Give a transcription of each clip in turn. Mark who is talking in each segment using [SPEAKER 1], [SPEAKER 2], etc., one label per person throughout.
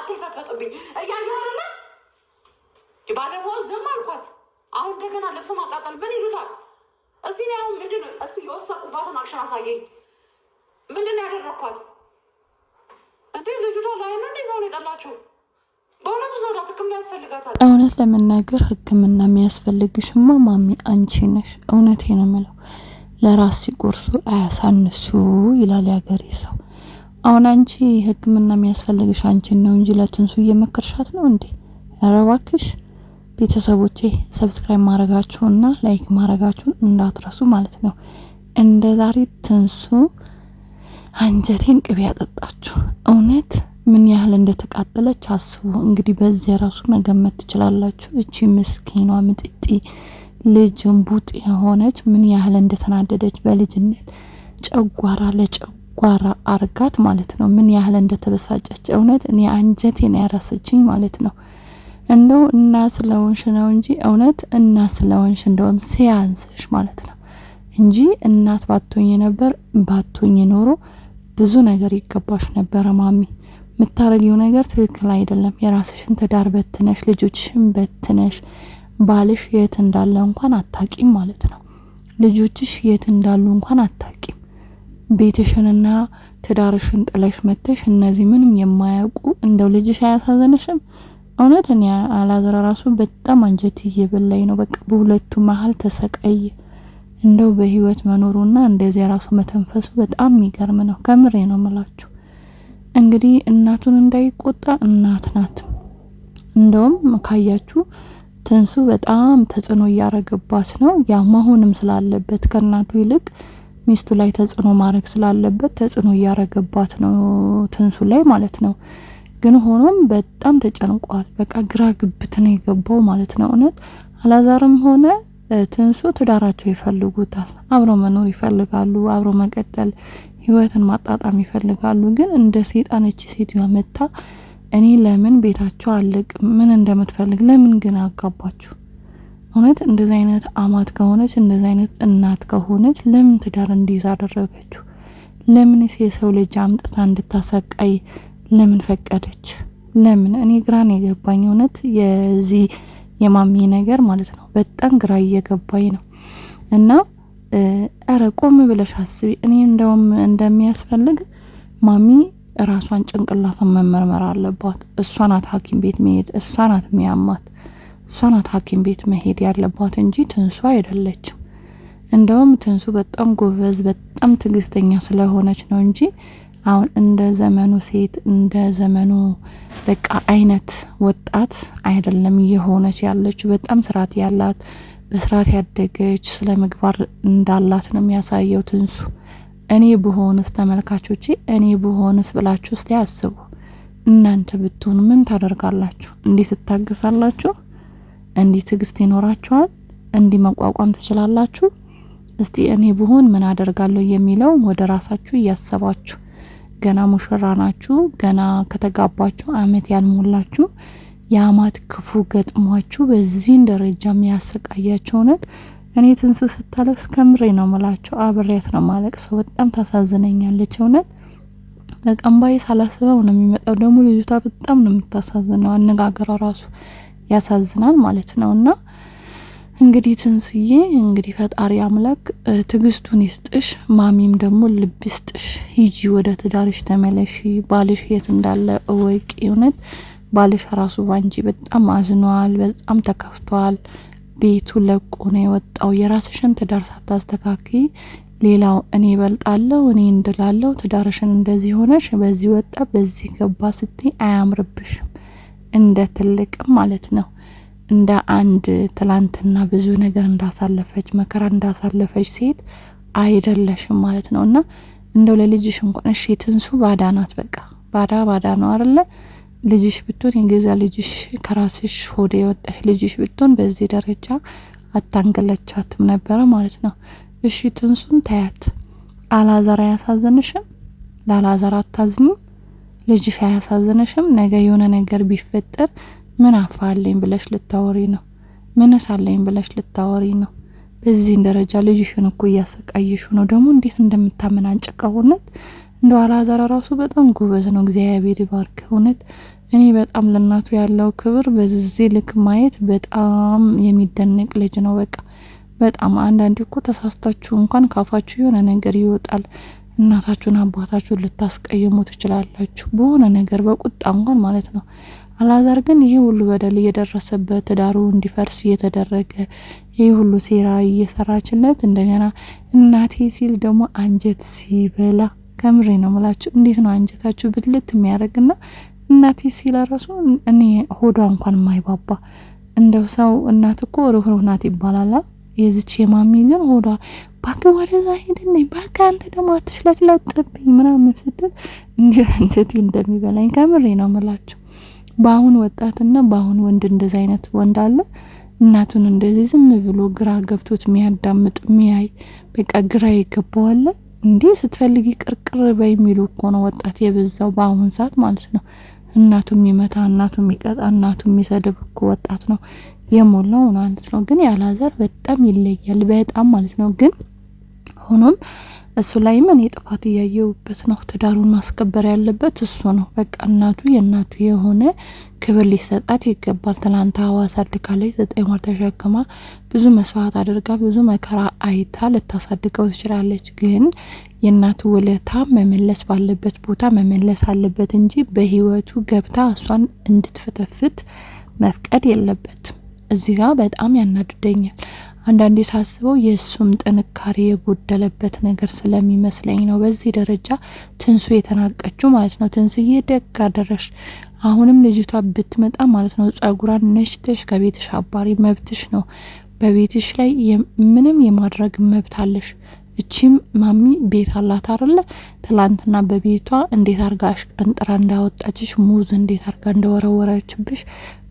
[SPEAKER 1] አትልፈጥፈጥብኝ እያየሁ አይደለ? ባለፈው ዝም አልኳት። አሁን እንደገና ልብስ ማቃጠል ምን ይሉታል? እስቲ ነው አሁን ምንድን ነው? እስቲ የወሰድኩባትን አክሽን አሳየኝ። ምንድን ነው ያደረኳት? እንዴ ልጅቷ ላይ ነው እንዴ ሰው የጠላችሁ? በእውነቱ ዘውዳ ሕክምና ያስፈልጋታል።
[SPEAKER 2] እውነት ለመናገር ሕክምና የሚያስፈልግሽማ ማሚ አንቺ ነሽ። እውነቴ ነው የምለው ለራስ ሲቆርሱ አያሳንሱ ይላል ያገሬ ሰው። አሁን አንቺ ሕክምና የሚያስፈልግሽ አንቺን ነው እንጂ ለትንሱ እየመከርሻት ነው እንዴ? ኧረ እባክሽ ቤተሰቦቼ ሰብስክራይብ ማድረጋችሁና ላይክ ማድረጋችሁን እንዳትረሱ ማለት ነው። እንደ ዛሬ ትንሱ አንጀቴን ቅቤ ያጠጣችሁ እውነት ምን ያህል እንደተቃጠለች አስቡ። እንግዲህ በዚህ ራሱ መገመት ትችላላችሁ። እቺ ምስኪኗ ምጥጢ ልጅ እንቡጥ የሆነች ምን ያህል እንደተናደደች በልጅነት ጨጓራ ለጨጓራ አርጋት ማለት ነው። ምን ያህል እንደተበሳጨች እውነት እኔ አንጀቴን ያራሰችኝ ማለት ነው። እንደው እና ስለወንሽ ነው እንጂ እውነት እና ስለወንሽ እንደውም ሲያንስሽ ማለት ነው እንጂ እናት ባትሆኝ ነበር ባትሆኝ ኖሮ ብዙ ነገር ይገባሽ ነበር ማሚ። የምታረጊው ነገር ትክክል አይደለም። የራስሽን ትዳር በትነሽ ልጆችሽን በትነሽ ባልሽ የት እንዳለ እንኳን አታቂም ማለት ነው። ልጆችሽ የት እንዳሉ እንኳን አታቂም። ቤትሽንና ትዳርሽን ጥለሽ መተሽ እነዚህ ምንም የማያውቁ እንደው ልጅሽ አያሳዘነሽም? እውነት እኔ አላዘራ ራሱ በጣም አንጀት እየበላኝ ነው። በቃ በሁለቱ መሀል ተሰቃየ። እንደው በህይወት መኖሩና እንደዚህ ራሱ መተንፈሱ በጣም የሚገርም ነው። ከምሬ ነው የምላችሁ። እንግዲህ እናቱን እንዳይቆጣ እናት ናት። እንደውም ካያችሁ ትንሱ በጣም ተጽዕኖ እያረገባት ነው። ያ መሆንም ስላለበት ከእናቱ ይልቅ ሚስቱ ላይ ተጽዕኖ ማድረግ ስላለበት ተጽዕኖ እያረገባት ነው ትንሱ ላይ ማለት ነው። ግን ሆኖም በጣም ተጨንቋል። በቃ ግራ ግብት ነው የገባው ማለት ነው። እውነት አላዛርም ሆነ ትንሱ ትዳራቸው ይፈልጉታል። አብረው መኖር ይፈልጋሉ። አብረው መቀጠል ህይወትን ማጣጣም ይፈልጋሉ። ግን እንደ ሰይጣን እቺ ሴትዮ መታ እኔ ለምን ቤታቸው አለቅ ምን እንደምትፈልግ ለምን ግን አጋባችሁ? እውነት እንደዚህ አይነት አማት ከሆነች እንደዚህ አይነት እናት ከሆነች ለምን ትዳር እንዲይዝ አደረገችው? ለምን የሰው ልጅ አምጥታ እንድታሰቃይ ለምን ፈቀደች? ለምን? እኔ ግራን የገባኝ እውነት የዚህ የማሚ ነገር ማለት ነው። በጣም ግራ እየገባኝ ነው። እና አረ ቆም ብለሽ አስቢ። እኔ እንደውም እንደሚያስፈልግ ማሚ ራሷን ጭንቅላቷን መመርመር አለባት። እሷ ናት ሐኪም ቤት መሄድ፣ እሷ ናት የሚያማት፣ እሷ ናት ሐኪም ቤት መሄድ ያለባት እንጂ ትንሱ አይደለችም። እንደውም ትንሱ በጣም ጎበዝ በጣም ትዕግስተኛ ስለሆነች ነው እንጂ አሁን እንደ ዘመኑ ሴት እንደ ዘመኑ በቃ አይነት ወጣት አይደለም እየሆነች ያለችው። በጣም ስርዓት ያላት በስርዓት ያደገች ስለ ምግባር እንዳላት ነው የሚያሳየው ትንሱ። እኔ ብሆንስ ተመልካቾቼ እኔ ብሆንስ ብላችሁ እስቲ አስቡ። እናንተ ብትሆኑ ምን ታደርጋላችሁ? እንዴት ትታገሳላችሁ? እንዴት ትዕግስት ይኖራችኋል? እንዲህ መቋቋም ትችላላችሁ? እስቲ እኔ ብሆን ምን አደርጋለሁ የሚለው ወደ ራሳችሁ እያሰባችሁ ገና ሙሽራ ናችሁ። ገና ከተጋባችሁ አመት ያልሞላችሁ የአማት ክፉ ገጥሟችሁ በዚህ ደረጃ የሚያሰቃያችሁ እውነት እኔ ትንሱ ስታለቅስ ከምሬ ነው መላቸው አብሬያት ነው ማለቅሰው። በጣም ታሳዝነኛለች እውነት። በቀንባይ ሳላስበው ነው የሚመጣው። ደግሞ ልጅቷ በጣም ነው የምታሳዝነው። አነጋገሯ ራሱ ያሳዝናል ማለት ነውና እንግዲህ ትንሱዬ እንግዲህ ፈጣሪ አምላክ ትግስቱን ይስጥሽ። ማሚም ደግሞ ልብ ይስጥሽ። ሂጂ ወደ ትዳርሽ ተመለሺ። ባልሽ የት እንዳለ እወቂ። እውነት ባልሽ ራሱ ባንቺ በጣም አዝኗል፣ በጣም ተከፍቷል። ቤቱ ለቆ ነው የወጣው። የራስሽን ትዳር ሳታስተካክይ ሌላው እኔ እበልጣለሁ እኔ እንድላለሁ ትዳርሽን እንደዚህ ሆነሽ በዚህ ወጣ በዚህ ገባ ስትይ አያምርብሽም። እንደ ትልቅም ማለት ነው እንደ አንድ ትላንትና ብዙ ነገር እንዳሳለፈች መከራ እንዳሳለፈች ሴት አይደለሽም ማለት ነውና እንደው ለልጅሽ እንኳን እሺ ትንሱ ባዳ ናት። በቃ ባዳ ነው አይደለ? ልጅሽ ብትሆን የገዛ ልጅሽ ከራስሽ ሆዴ የወጣሽ ልጅሽ ብትሆን በዚህ ደረጃ አታንገለቻትም ነበረ ማለት ነው። እሺ ትንሱን ታያት። አላዛር አያሳዝንሽም? ላላዛር አታዝኝም? ልጅሽ አያሳዝንሽም? ነገ የሆነ ነገር ቢፈጠር ምን አፋለኝ ብለሽ ልታወሪ ነው? ምን ሳለኝ ብለሽ ልታወሪ ነው? በዚህ ደረጃ ልጅሽን እኮ እያሰቃየሽ ነው። ደግሞ እንዴት እንደምታመናጭቀው እውነት እንደው አላዛር ራሱ በጣም ጎበዝ ነው። እግዚአብሔር ይባርክ። እውነት እኔ በጣም ለእናቱ ያለው ክብር በዚህ ልክ ማየት በጣም የሚደነቅ ልጅ ነው። በቃ በጣም አንዳንዴ እኮ ተሳስታችሁ እንኳን ካፋችሁ የሆነ ነገር ይወጣል። እናታችሁን አባታችሁን ልታስቀይሙ ትችላላችሁ፣ በሆነ ነገር በቁጣ እንኳን ማለት ነው። አላዛር ግን ይሄ ሁሉ በደል እየደረሰበት ትዳሩ እንዲፈርስ እየተደረገ ይሄ ሁሉ ሴራ እየሰራችለት እንደገና እናቴ ሲል ደግሞ አንጀት ሲበላ ከምሬ ነው ምላችሁ። እንዴት ነው አንጀታችሁ ብልት የሚያደርግና እናቴ ሲል ራሱ እኔ ሆዷ እንኳን የማይባባ እንደው ሰው እናት እኮ ሩህሩህ ናት ይባላል። የዚች የማሚ ግን ሆዷ ባክ ወደዛ ሄድልኝ ባክ አንተ ደግሞ አትሽለጥለጥብኝ ምናምን ስትል እንዴ አንጀቴ እንደሚበላኝ ከምሬ ነው ምላችሁ። በአሁን ወጣትና በአሁን ወንድ እንደዚህ አይነት ወንድ አለ? እናቱን እንደዚህ ዝም ብሎ ግራ ገብቶት የሚያዳምጥ የሚያይ በቃ ግራ ይገባዋል። እንዴ ስትፈልጊ ቅርቅር በሚሉ እኮ ነው ወጣት የበዛው በአሁን ሰዓት ማለት ነው። እናቱ የሚመታ እናቱ የሚቀጣ እናቱ የሚሰድብ እኮ ወጣት ነው የሞላው ማለት ነው። ግን ያላዛር በጣም ይለያል በጣም ማለት ነው። ግን ሆኖም እሱ ላይ ምን ጥፋት እያየውበት ነው። ትዳሩን ማስከበር ያለበት እሱ ነው። በቃ እናቱ የእናቱ የሆነ ክብር ሊሰጣት ይገባል። ትላንት ሐዋሳ አድርጋለች 9 ወር ተሸክማ ብዙ መስዋዕት አድርጋ ብዙ መከራ አይታ ልታሳድገው ትችላለች። ግን የእናቱ ውለታ መመለስ ባለበት ቦታ መመለስ አለበት እንጂ በህይወቱ ገብታ እሷን እንድትፈተፍት መፍቀድ የለበትም። እዚህ ጋር በጣም ያናድደኛል። አንዳንዴ ሳስበው የእሱም ጥንካሬ የጎደለበት ነገር ስለሚመስለኝ ነው በዚህ ደረጃ ትንሱ የተናቀችው ማለት ነው። ትንስዬ ደግ አደረሽ። አሁንም ልጅቷ ብትመጣ ማለት ነው ጸጉራን ነሽተሽ ከቤትሽ አባሪ፣ መብትሽ ነው። በቤትሽ ላይ ምንም የማድረግ መብት አለሽ። እቺም ማሚ ቤት አላት አይደለ? ትላንትና በቤቷ እንዴት አርጋ አሽቀንጥራ እንዳወጣችሽ፣ ሙዝ እንዴት አርጋ እንደወረወረችብሽ፣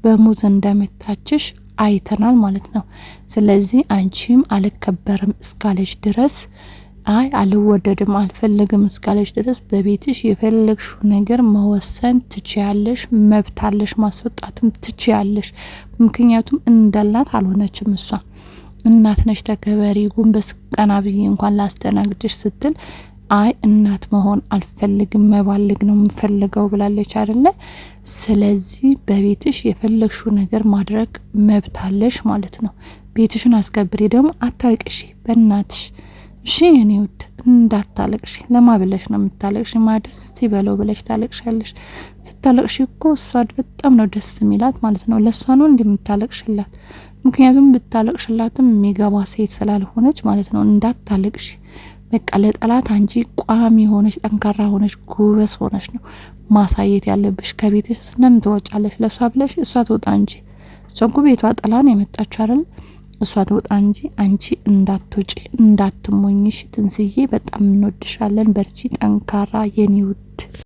[SPEAKER 2] በሙዝ እንደመታችሽ አይተናል ማለት ነው። ስለዚህ አንቺም አልከበርም እስካለች ድረስ አይ አልወደድም አልፈልግም እስካለች ድረስ በቤትሽ የፈለግሽው ነገር መወሰን ትችያለሽ፣ መብታለሽ፣ ማስወጣትም ትችያለሽ። ምክንያቱም እንዳላት አልሆነችም። እሷ እናት ነሽ ተከበሪ፣ ጉንበስ ቀና ብዬ እንኳን ላስተናግድሽ ስትል አይ እናት መሆን አልፈልግም መባልግ ነው የምፈልገው ብላለች አይደለ? ስለዚህ በቤትሽ የፈለግሽው ነገር ማድረግ መብታለሽ ማለት ነው። ቤትሽን አስከብሪ። ደግሞ አታልቅሺ በእናትሽ እሺ የኔ ውድ እንዳታለቅሺ። ለማብለሽ ነው የምታለቅሺ? ማደስ ሲበለው ብለሽ ታለቅሻለሽ። ስታለቅሺ እኮ እሷ በጣም ነው ደስ የሚላት ማለት ነው። ለእሷ ነው እንደምታለቅሽላት። ምክንያቱም ብታለቅሽላትም የሚገባ ሴት ስላልሆነች ማለት ነው። እንዳታለቅሺ በቃ ለጠላት አንቺ ቋሚ ሆነሽ ጠንካራ ሆነሽ ጎበዝ ሆነሽ ነው ማሳየት ያለብሽ። ከቤትሽ ስለምን ትወጫለሽ? ለእሷ ብለሽ እሷ ትወጣ እንጂ እሷ እኮ ቤቷ ጥላን የመጣች አይደል? እሷ ትወጣ እንጂ አንቺ እንዳትወጪ እንዳትሞኝሽ። ትንስዬ በጣም እንወድሻለን። በርቺ፣ ጠንካራ የኔ ውድ